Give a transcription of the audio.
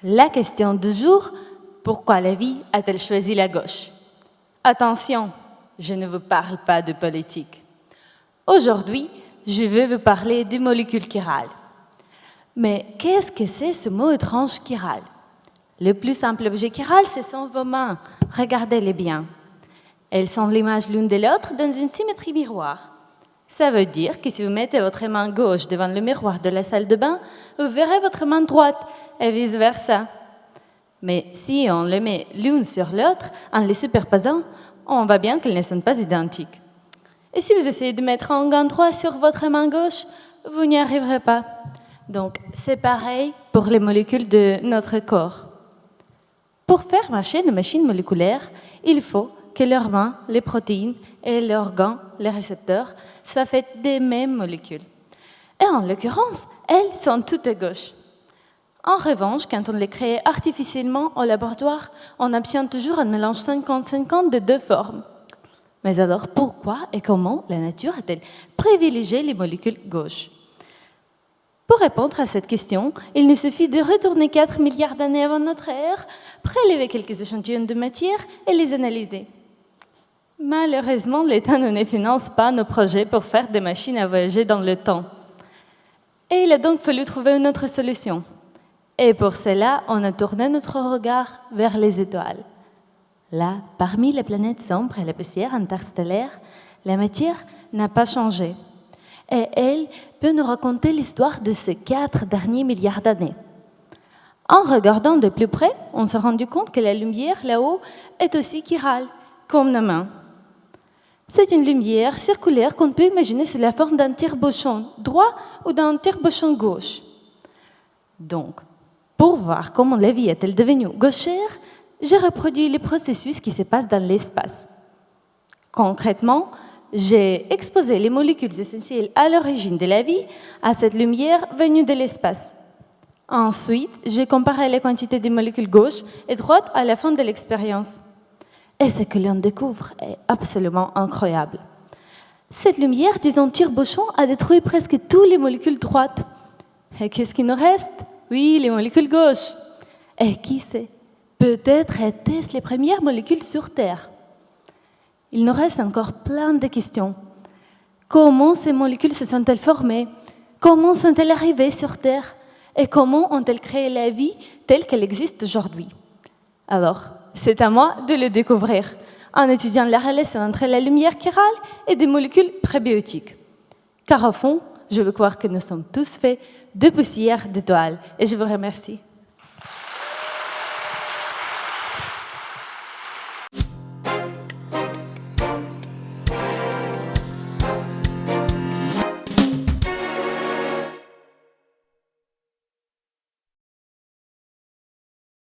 La question du jour, pourquoi la vie a-t-elle choisi la gauche? Attention, je ne vous parle pas de politique. Aujourd'hui, je veux vous parler des molécules chirales. Mais qu'est-ce que c'est ce mot étrange chiral? Le plus simple objet chiral, ce sont vos mains. Regardez-les bien. Elles sont l'image l'une de l'autre dans une symétrie miroir. Ça veut dire que si vous mettez votre main gauche devant le miroir de la salle de bain, vous verrez votre main droite et vice-versa. Mais si on les met l'une sur l'autre, en les superposant, on voit bien qu'elles ne sont pas identiques. Et si vous essayez de mettre un gant droit sur votre main gauche, vous n'y arriverez pas. Donc, c'est pareil pour les molécules de notre corps. Pour faire marcher nos machines moléculaires, il faut que leurs mains, les protéines et leurs organes, les récepteurs, soient faits des mêmes molécules. Et en l'occurrence, elles sont toutes à gauche. En revanche, quand on les crée artificiellement au laboratoire, on obtient toujours un mélange 50-50 de deux formes. Mais alors, pourquoi et comment la nature a-t-elle privilégié les molécules gauches? Pour répondre à cette question, il nous suffit de retourner 4 milliards d'années avant notre ère, prélever quelques échantillons de matière et les analyser. Malheureusement, l'État ne finance pas nos projets pour faire des machines à voyager dans le temps. Et il a donc fallu trouver une autre solution. Et pour cela, on a tourné notre regard vers les étoiles. Là, parmi les planètes sombres et les poussières interstellaires, la matière n'a pas changé. Et elle peut nous raconter l'histoire de ces 4 derniers milliards d'années. En regardant de plus près, on s'est rendu compte que la lumière là-haut est aussi chirale, comme nos mains. C'est une lumière circulaire qu'on peut imaginer sous la forme d'un tire-bouchon droit ou d'un tire-bouchon gauche. Donc, pour voir comment la vie est-elle devenue gauchère, j'ai reproduit les processus qui se passent dans l'espace. Concrètement, j'ai exposé les molécules essentielles à l'origine de la vie à cette lumière venue de l'espace. Ensuite, j'ai comparé les quantités de molécules gauches et droites à la fin de l'expérience. Et ce que l'on découvre est absolument incroyable. Cette lumière, disons tire-bouchon, a détruit presque toutes les molécules droites. Et qu'est-ce qui nous reste? Oui, les molécules gauches. Et qui sait? Peut-être étaient-ce les premières molécules sur Terre. Il nous reste encore plein de questions. Comment ces molécules se sont-elles formées? Comment sont-elles arrivées sur Terre? Et comment ont-elles créé la vie telle qu'elle existe aujourd'hui? Alors, c'est à moi de le découvrir en étudiant la relation entre la lumière chirale et des molécules prébiotiques. Car au fond, je veux croire que nous sommes tous faits de poussière d'étoiles. Et je vous remercie.